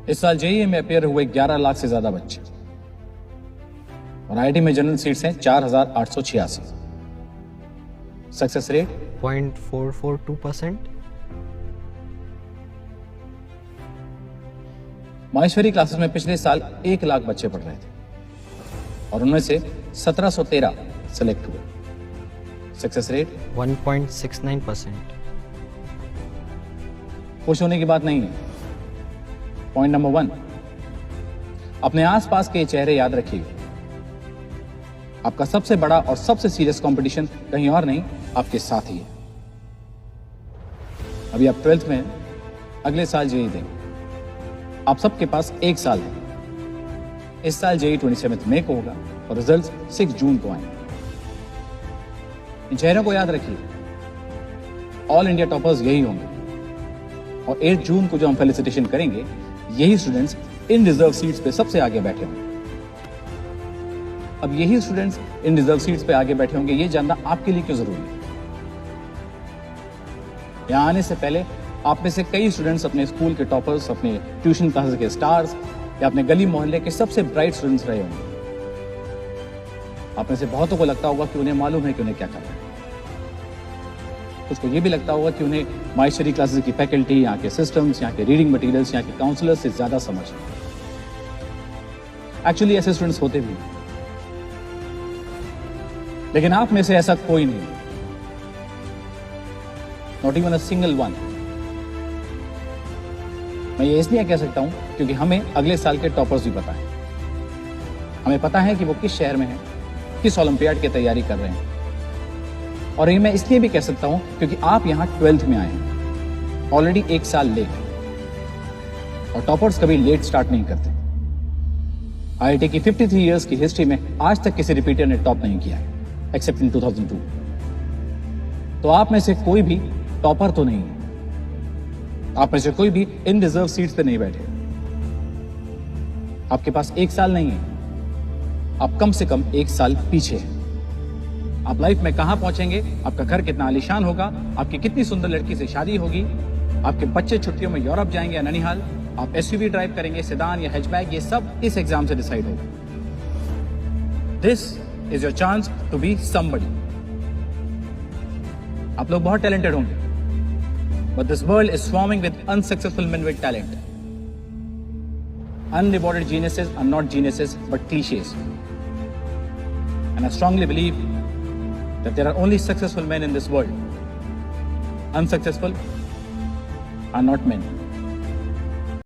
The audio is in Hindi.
इस साल जेईई में अपेयर हुए 11 लाख से ज्यादा बच्चे और आईआईटी में जनरल सीट्स हैं 4,886। Success rate 0.442%। माहेश्वरी क्लासेस में पिछले साल 1 लाख बच्चे पढ़ रहे थे और उनमें से 1713 सेलेक्ट हुए। Success rate 1.69%। खुश होने की बात नहीं है। पॉइंट नंबर 1, अपने आसपास के चेहरे याद रखिएगा। आपका सबसे बड़ा और सबसे सीरियस कंपटीशन कहीं और नहीं, आपके साथ ही है। अभी आप 12th में हैं, अगले साल जेईई देंगे। आप सबके पास 1 साल है। इस साल जेईई 27 मई को होगा और रिजल्ट्स 6 जून को आएंगे। इन चेहरों को याद रखिए। ऑल इंडिया टॉपर्स यही होंगे और 8 जून को जो हम फेलिसिटेशन करेंगे, यही स्टूडेंट्स इन रिजर्व सीट्स पे सबसे आगे बैठे होंगे। अब यही स्टूडेंट्स इन रिजर्व सीट्स पे आगे बैठे होंगे, ये जानना आपके लिए क्यों जरूरी है? यहां आने से पहले आप में से कई स्टूडेंट्स अपने स्कूल के टॉपर्स, अपने ट्यूशन क्लासेस के स्टार्स या अपने गली मोहल्ले के सबसे ब्राइट स्टूडेंट्स रहे होंगे। आप में से बहुतों को लगता होगा कि उन्हें मालूम है कि उन्हें क्या करना है। कुछ को ये भी लगता होगा कि उन्हें माहेश्वरी क्लासेस की फैकल्टी, यहाँ के सिस्टम्स, यहाँ के रीडिंग मटेरियल्स, यहाँ के काउंसलर्स से ज्यादा समझ है। एक्चुअली ऐसे स्टूडेंट्स होते भी हैं, लेकिन आप में से ऐसा कोई नहीं, not even a single one. मैं ये इसलिए कह सकता हूं क्योंकि हमें अगले साल के टॉपर्स भी पता है। हमें पता है कि वो किस शहर में हैं, किस ओलंपियाड की तैयारी कर रहे हैं। और ये मैं इसलिए भी कह सकता हूं क्योंकि आप यहां 12th में आए हैं, ऑलरेडी 1 साल लेट। और टॉपर्स कभी लेट स्टार्ट नहीं करते। आईआईटी की 53 इयर्स की हिस्ट्री में आज तक किसी रिपीटर ने टॉप नहीं किया है, एक्सेप्ट इन 2002। तो आप में से कोई भी टॉपर तो नहीं है। आप में से कोई भी इन रिजर्व सीट्स पे नहीं बैठे। आपके पास 1 साल नहीं है, आप कम से कम 1 साल पीछे हैं। आप लाइफ में कहां पहुंचेंगे, आपका घर कितना आलीशान होगा, आपकी कितनी सुंदर लड़की से शादी होगी, आपके बच्चे छुट्टियों में यूरोप जाएंगे या ननिहाल, आप एसयूवी ड्राइव करेंगे, सेडान या हैचबैक, ये सब इस एग्जाम से डिसाइड होगा। This is your chance to be somebody. आप लोग बहुत टैलेंटेड होंगे, but this world is swarming with unsuccessful men with talent. Unrewarded geniuses are not geniuses but cliches. And I strongly believe that there are only successful men in this world. Unsuccessful are not men.